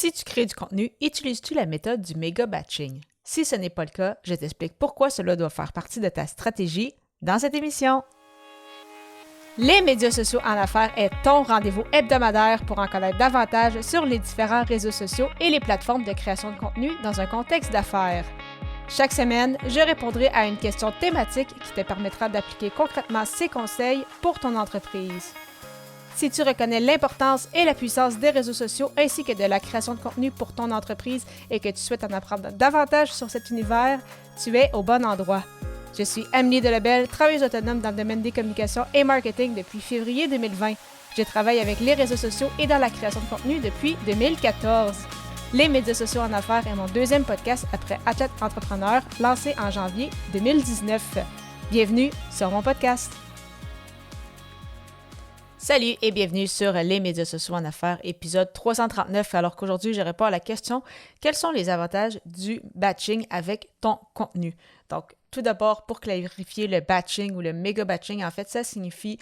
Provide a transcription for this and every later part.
Si tu crées du contenu, utilises-tu la méthode du méga batching? Si ce n'est pas le cas, je t'explique pourquoi cela doit faire partie de ta stratégie dans cette émission. Les médias sociaux en affaires est ton rendez-vous hebdomadaire pour en connaître davantage sur les différents réseaux sociaux et les plateformes de création de contenu dans un contexte d'affaires. Chaque semaine, je répondrai à une question thématique qui te permettra d'appliquer concrètement ces conseils pour ton entreprise. Si tu reconnais l'importance et la puissance des réseaux sociaux ainsi que de la création de contenu pour ton entreprise et que tu souhaites en apprendre davantage sur cet univers, tu es au bon endroit. Je suis Amélie Delebel, travailleuse autonome dans le domaine des communications et marketing depuis février 2020. Je travaille avec les réseaux sociaux et dans la création de contenu depuis 2014. Les médias sociaux en affaires est mon deuxième podcast après Athlète Entrepreneur, lancé en janvier 2019. Bienvenue sur mon podcast. Salut et bienvenue sur les médias sociaux en affaires, épisode 339. Alors qu'aujourd'hui, je réponds à la question « Quels sont les avantages du batching avec ton contenu? » Donc, tout d'abord, pour clarifier le batching ou le méga batching, en fait, ça signifie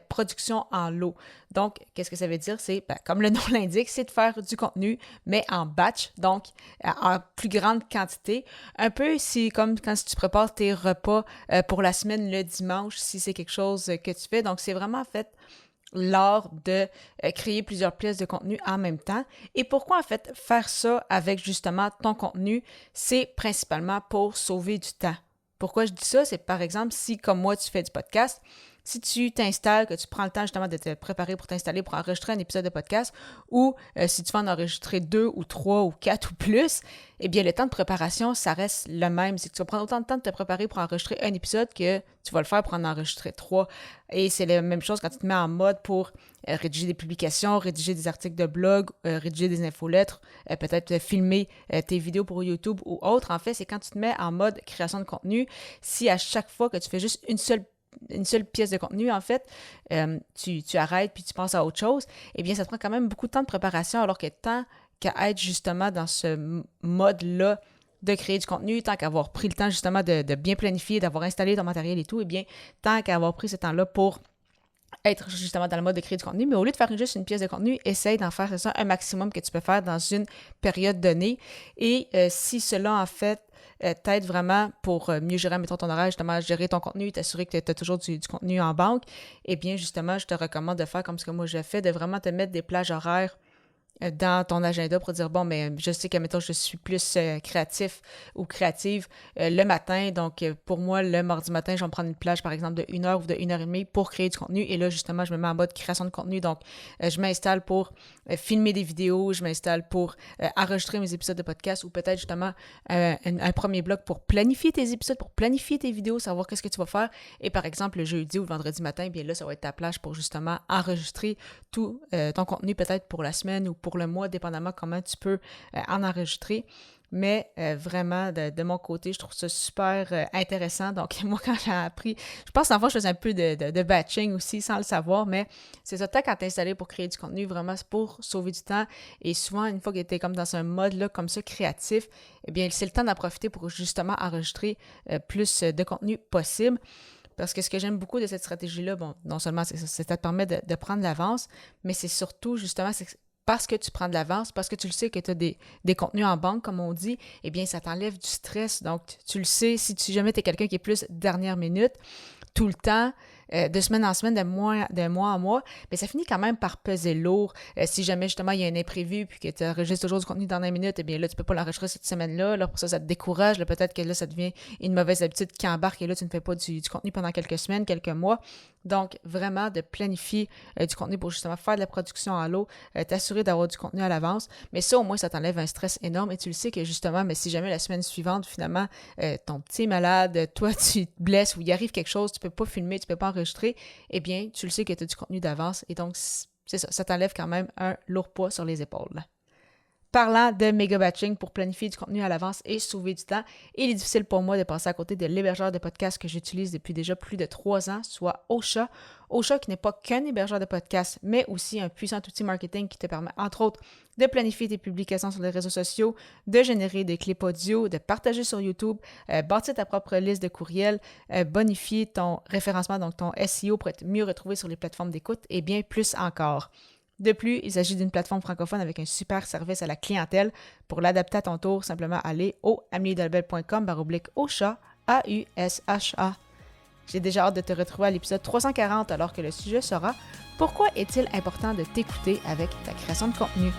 production en lot. Donc, qu'est-ce que ça veut dire? C'est, comme le nom l'indique, c'est de faire du contenu, mais en batch, donc en plus grande quantité. Un peu comme quand tu prépares tes repas pour la semaine le dimanche, si c'est quelque chose que tu fais. Donc, c'est vraiment en fait l'art de créer plusieurs pièces de contenu en même temps. Et pourquoi en fait faire ça avec justement ton contenu? C'est principalement pour sauver du temps. Pourquoi je dis ça? C'est par exemple si comme moi tu fais du podcast, si tu t'installes, que tu prends le temps justement de te préparer pour t'installer pour enregistrer un épisode de podcast ou si tu vas en enregistrer 2 ou 3 ou 4 ou plus, eh bien le temps de préparation, ça reste le même. C'est que tu vas prendre autant de temps de te préparer pour enregistrer un épisode que tu vas le faire pour en enregistrer 3. Et c'est la même chose quand tu te mets en mode pour rédiger des publications, rédiger des articles de blog, rédiger des infolettres, peut-être filmer tes vidéos pour YouTube ou autre. En fait, c'est quand tu te mets en mode création de contenu, si à chaque fois que tu fais juste une seule pièce de contenu, en fait, tu arrêtes puis tu penses à autre chose, eh bien, ça te prend quand même beaucoup de temps de préparation, alors que tant qu'à être justement dans ce mode-là de créer du contenu, tant qu'avoir pris le temps justement de bien planifier, d'avoir installé ton matériel et tout, eh bien, tant qu'avoir pris ce temps-là pour être justement dans le mode de créer du contenu, mais au lieu de faire juste une pièce de contenu, essaye d'en faire ça un maximum que tu peux faire dans une période donnée. Et si cela, en fait, t'aide vraiment pour mieux gérer, mettons, ton horaire, justement, gérer ton contenu, t'assurer que tu as toujours du contenu en banque, eh bien, justement, je te recommande de faire comme ce que moi j'ai fait, de vraiment te mettre des plages horaires dans ton agenda pour dire, bon, mais je sais que, mettons, je suis plus créatif ou créative le matin. Donc, pour moi, le mardi matin, je vais me prendre une plage, par exemple, de 1 heure ou de 1 heure et demie pour créer du contenu. Et là, justement, je me mets en mode création de contenu. Donc, je m'installe pour filmer des vidéos, je m'installe pour enregistrer mes épisodes de podcast ou peut-être, justement, un premier bloc pour planifier tes épisodes, pour planifier tes vidéos, savoir qu'est-ce que tu vas faire. Et par exemple, le jeudi ou le vendredi matin, bien là, ça va être ta plage pour, justement, enregistrer tout ton contenu, peut-être pour la semaine ou pour le mois, dépendamment comment tu peux en enregistrer. Mais vraiment, de mon côté, je trouve ça super intéressant. Donc, moi, quand j'ai appris, je pense qu'en fait, je faisais un peu de batching aussi, sans le savoir, mais c'est ça, quand tu es installé pour créer du contenu, vraiment, c'est pour sauver du temps. Et souvent, une fois que tu es comme dans un mode-là, comme ça, créatif, eh bien, c'est le temps d'en profiter pour justement enregistrer plus de contenu possible. Parce que ce que j'aime beaucoup de cette stratégie-là, bon, non seulement ça te permet de prendre l'avance, mais c'est surtout, justement, c'est parce que tu prends de l'avance, parce que tu le sais que tu as des contenus en banque, comme on dit, eh bien, ça t'enlève du stress. Donc, tu le sais, si jamais tu es quelqu'un qui est plus dernière minute, tout le temps, de semaine en semaine, de mois en mois, mais ça finit quand même par peser lourd. Si jamais, justement, il y a un imprévu puis que tu enregistres toujours du contenu dans 1 minute, eh bien là, tu peux pas l'enregistrer cette semaine-là. Là, pour ça te décourage. Là, peut-être que là, ça devient une mauvaise habitude qui embarque et là, tu ne fais pas du contenu pendant quelques semaines, quelques mois. Donc, vraiment, de planifier du contenu pour justement faire de la production en lot, t'assurer d'avoir du contenu à l'avance. Mais ça, au moins, ça t'enlève un stress énorme et tu le sais que, justement, mais si jamais la semaine suivante, finalement, ton petit est malade, toi, tu te blesses ou il arrive quelque chose, tu peux pas filmer, tu peux pas enregistrer, eh bien, tu le sais que tu as du contenu d'avance et donc, c'est ça t'enlève quand même un lourd poids sur les épaules. Parlant de méga batching pour planifier du contenu à l'avance et sauver du temps, il est difficile pour moi de passer à côté de l'hébergeur de podcast que j'utilise depuis déjà plus de 3 ans, soit Ocha. Ocha qui n'est pas qu'un hébergeur de podcast, mais aussi un puissant outil marketing qui te permet, entre autres, de planifier tes publications sur les réseaux sociaux, de générer des clips audio, de partager sur YouTube, bâtir ta propre liste de courriels, bonifier ton référencement, donc ton SEO pour être mieux retrouvé sur les plateformes d'écoute et bien plus encore. De plus, il s'agit d'une plateforme francophone avec un super service à la clientèle. Pour l'adapter à ton tour, simplement aller au ameliedalbel.com/Ausha, AUSHA. J'ai déjà hâte de te retrouver à l'épisode 340 alors que le sujet sera « Pourquoi est-il important de t'écouter avec ta création de contenu? »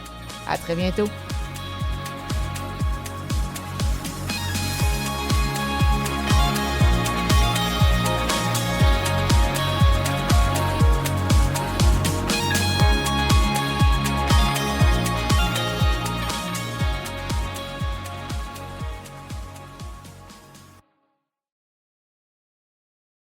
À très bientôt!